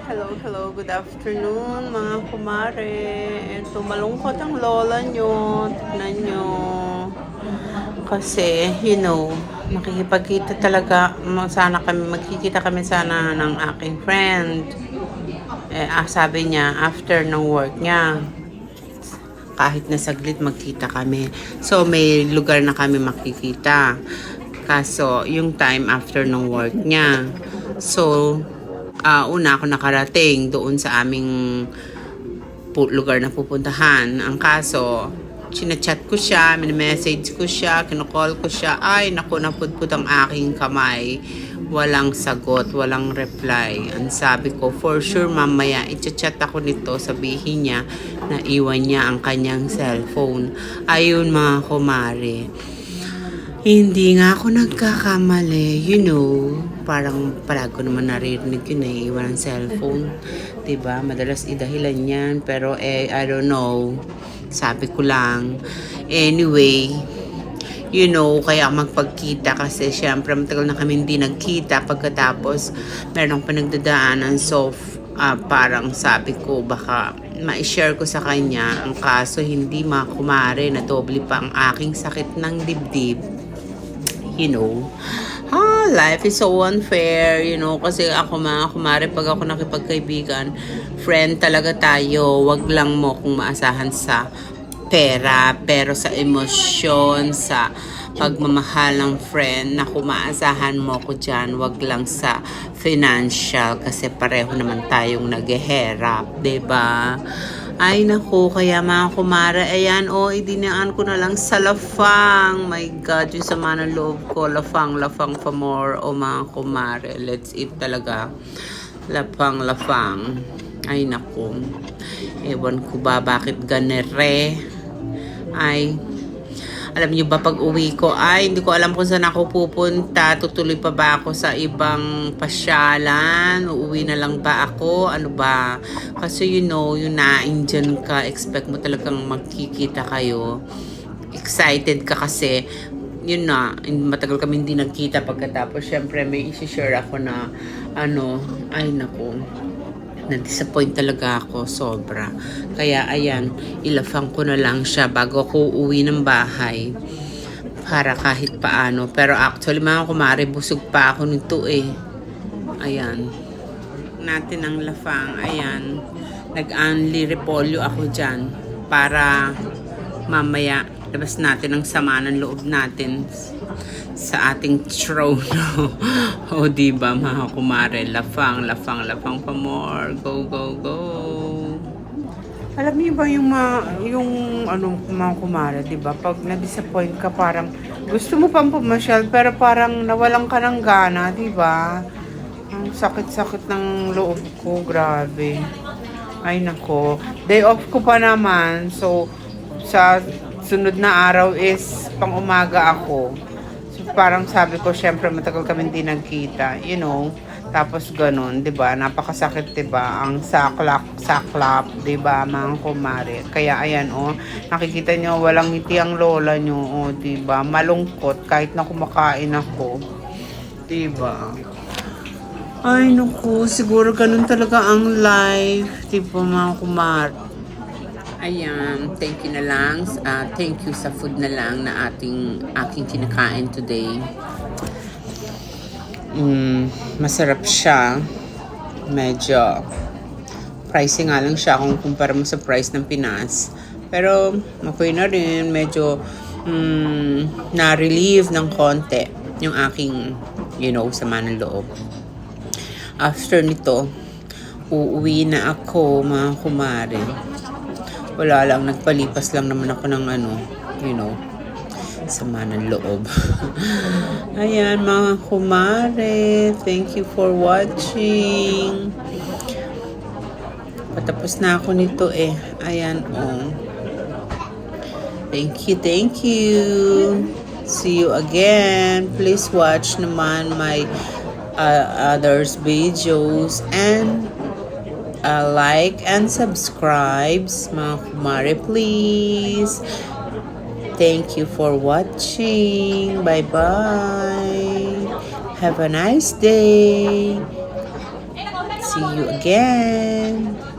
Hello, good afternoon mga kumare. Ito, malungkot ang lola nyo. Tignan nyo. Kasi, makikipagkita talaga. Magkikita kami sana ng aking friend. Sabi niya, after ng work niya, kahit na saglit magkita kami. So, may lugar na kami makikita. Kaso, yung time after ng work niya. So, una ako nakarating doon sa aming lugar na pupuntahan. Ang kaso, chinachat ko siya, message ko siya, kinukall ko siya. Ay, naku, napudpud ang aking kamay. Walang sagot, walang reply. Ang sabi ko, for sure mamaya, i-chat ako nito, sabihin niya na iwan niya ang kanyang cellphone. Ayun mga kumare. Hindi nga ako nagkakamali, parang palago naman naririnig yun iwan ng cellphone. Diba? Madalas idahilan yan, pero I don't know. Sabi ko lang. Anyway, kaya magpagkita kasi syempre matagal na kami hindi nagkita pagkatapos meron akong pinagdadaanan. So, parang sabi ko baka ma-share ko sa kanya. Ang kaso hindi makumare na doble pa ang aking sakit ng dibdib. Life is so unfair, kasi ako mga kumare, pag ako nakipagkaibigan, friend talaga tayo, wag lang mo kung maasahan sa pera, pero sa emosyon, sa pagmamahal ng friend, na kung maasahan mo ko dyan, wag lang sa financial, kasi pareho naman tayong naghiherap, 'di ba? Ay naku, kaya mga kumare, ayan, idinaan ko na lang sa lafang. My God, yung sama ng loob ko, lafang pa more. Mga kumare, let's eat talaga. Lafang. Ay naku, ewan ko ba bakit ganere. Ay, alam niyo ba pag uwi ko, hindi ko alam kung saan ako pupunta. Tutuloy pa ba ako sa ibang pasyalan? Uuwi na lang ba ako? Ano ba? Kasi yung na-Indian ka, expect mo talagang magkikita kayo. Excited ka kasi, matagal kami hindi nagkita pagkatapos. Syempre may isi-share ako na, ay naku. Na-disappoint talaga ako sobra. Kaya ayan, ilafang ko na lang siya bago ako uwi ng bahay para kahit paano. Pero actually mga kumare, busog pa ako nito Ayan. Natin ang lafang. Ayan. Nag-only repolyo ako dyan para mamaya labas natin ang sama ng loob natin sa ating throne. Diba mga kumare, lafang pa more. Go. Alam niyo ba yung mga kumare, diba? Pag na-disappoint ka, parang gusto mo pang pumasyal, pero parang nawalan ka ng gana, diba? Ang sakit-sakit ng loob ko, grabe. Ay nako, day off ko pa naman, so sa sunod na araw is pang umaga ako. Parang sabi ko, syempre matagal kami hindi nagkita, tapos ganun, 'di ba? Napakasakit, 'di ba? Ang saklap, 'di ba, mga kumare. Kaya ayan, nakikita nyo walang ngiti ang lola nyo, 'di ba? Malungkot kahit na kumakain ako. 'Di ba? Ay, naku, siguro ganun talaga ang life, 'di ba, mga kumare. Ayan, thank you na lang. Thank you sa food na lang na aking kinakain today. Masarap siya. Medyo pricey nga lang siya kung kumpara mo sa price ng Pinas. Pero okay na rin. Medyo na-relieve ng konti yung aking, sama ng loob. After nito, uuwi na ako, mga kumare. Wala lang, nagpalipas lang naman ako ng sama ng loob. Ayan mga kumare, thank you for watching. Patapos na ako nito Ayan Thank you. See you again. Please watch naman my others videos and like and subscribe, mga kumare, please. Thank you for watching. Bye-bye. Have a nice day. See you again.